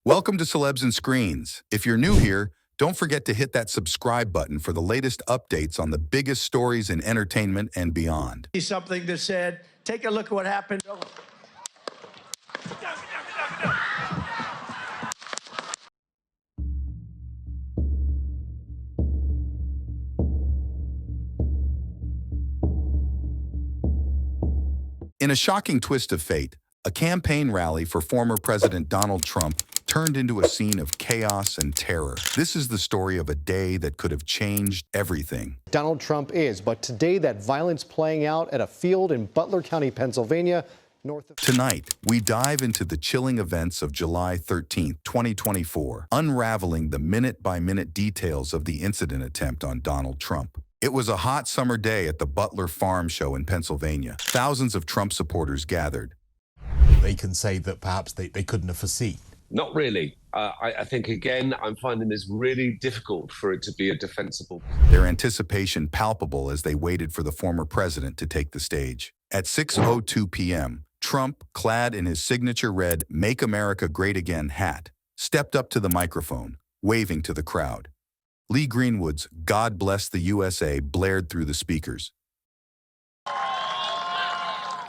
Welcome to Celebs and Screens. If you're new here, don't forget to hit that subscribe button for the latest updates on the biggest stories in entertainment and beyond. Something that said, take a look at what happened. In a shocking twist of fate, a campaign rally for former President Donald Trump turned into a scene of chaos and terror. This is the story of a day that could have changed everything. Donald Trump is, but today that violence playing out at a field in Butler County, Pennsylvania, north of... Tonight, we dive into the chilling events of July 13, 2024, unraveling the minute-by-minute details of the incident attempt on Donald Trump. It was a hot summer day at the Butler Farm Show in Pennsylvania. Thousands of Trump supporters gathered. They can say that perhaps they couldn't have foreseen. Not really. I think, again, I'm finding this really difficult for it to be a defensible. Their anticipation palpable as they waited for the former president to take the stage. At 6:02 p.m., Trump, clad in his signature red "Make America Great Again" hat, stepped up to the microphone, waving to the crowd. Lee Greenwood's "God Bless the USA" blared through the speakers.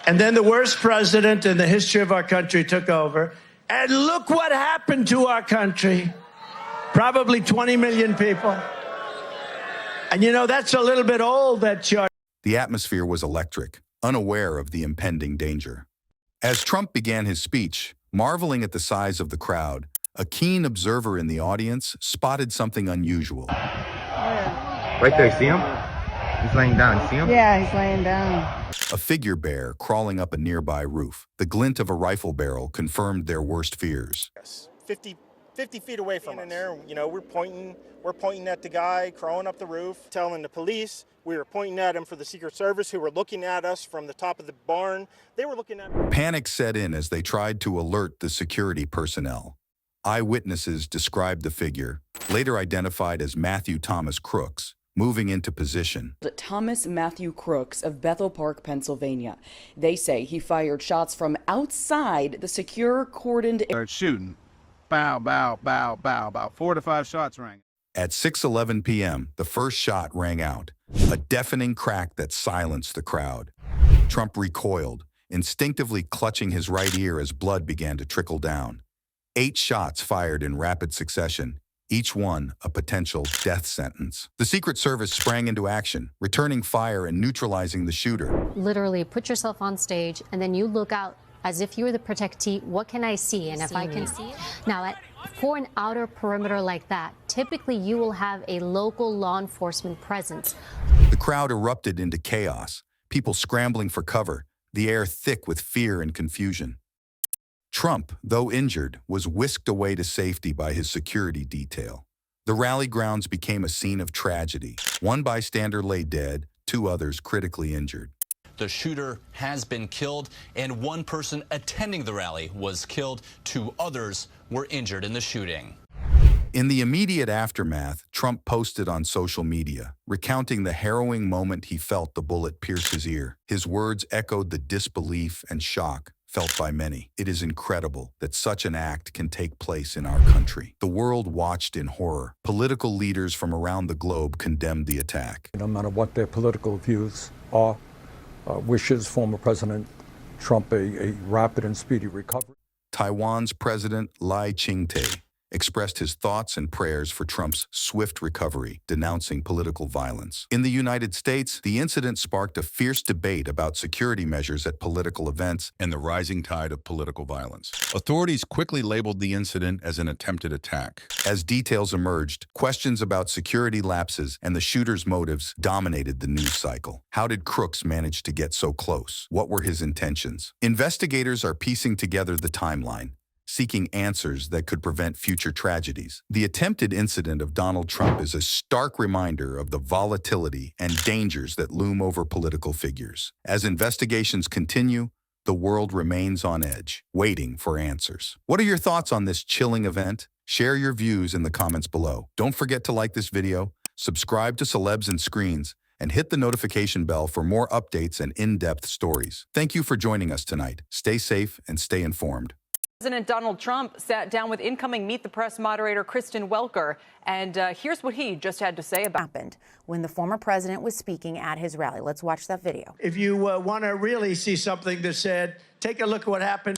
And then the worst president in the history of our country took over. And look what happened to our country. Probably 20 million people. And you know, that's a little bit old, that chart. The atmosphere was electric, unaware of the impending danger. As Trump began his speech, marveling at the size of the crowd, a keen observer in the audience spotted something unusual. Right there, see him? He's laying down, see him? Yeah, he's laying down. A figure bear crawling up a nearby roof. The glint of a rifle barrel confirmed their worst fears. Yes, 50 feet away from us. In there, you know, we're pointing at the guy crawling up the roof, telling the police. We were pointing at him for the Secret Service, who were looking at us from the top of the barn. They were looking at him. Panic set in as they tried to alert the security personnel. Eyewitnesses described the figure, later identified as Matthew Thomas Crooks, moving into position. Thomas Matthew Crooks of Bethel Park, Pennsylvania. They say he fired shots from outside the secure cordoned area. Shooting. Bow, bow, bow, bow. About 4 to 5 shots rang. At 6:11 p.m., the first shot rang out, a deafening crack that silenced the crowd. Trump recoiled, instinctively clutching his right ear as blood began to trickle down. 8 shots fired in rapid succession, each one a potential death sentence. The Secret Service sprang into action, returning fire and neutralizing the shooter. Literally put yourself on stage and then you look out as if you were the protectee. What can I see? And if I can see it. Now, for an outer perimeter like that, typically you will have a local law enforcement presence. The crowd erupted into chaos, people scrambling for cover, the air thick with fear and confusion. Trump, though injured, was whisked away to safety by his security detail. The rally grounds became a scene of tragedy. One bystander lay dead, 2 others critically injured. The shooter has been killed, and 1 person attending the rally was killed. 2 others were injured in the shooting. In the immediate aftermath, Trump posted on social media, recounting the harrowing moment he felt the bullet pierce his ear. His words echoed the disbelief and shock felt by many. It is incredible that such an act can take place in our country. The world watched in horror. Political leaders from around the globe condemned the attack. No matter what their political views are, wishes former President Trump a rapid and speedy recovery. Taiwan's President Lai Ching-te expressed his thoughts and prayers for Trump's swift recovery, denouncing political violence. In the United States, the incident sparked a fierce debate about security measures at political events and the rising tide of political violence. Authorities quickly labeled the incident as an attempted attack. As details emerged, questions about security lapses and the shooter's motives dominated the news cycle. How did Crooks manage to get so close? What were his intentions? Investigators are piecing together the timeline, seeking answers that could prevent future tragedies. The attempted incident of Donald Trump is a stark reminder of the volatility and dangers that loom over political figures. As investigations continue, the world remains on edge, waiting for answers. What are your thoughts on this chilling event? Share your views in the comments below. Don't forget to like this video, subscribe to Celebs and Screens, and hit the notification bell for more updates and in-depth stories. Thank you for joining us tonight. Stay safe and stay informed. President Donald Trump sat down with incoming Meet the Press moderator Kristen Welker, and here's what he just had to say about happened when the former president was speaking at his rally. Let's watch that video. If you want to really see something that said, take a look at what happened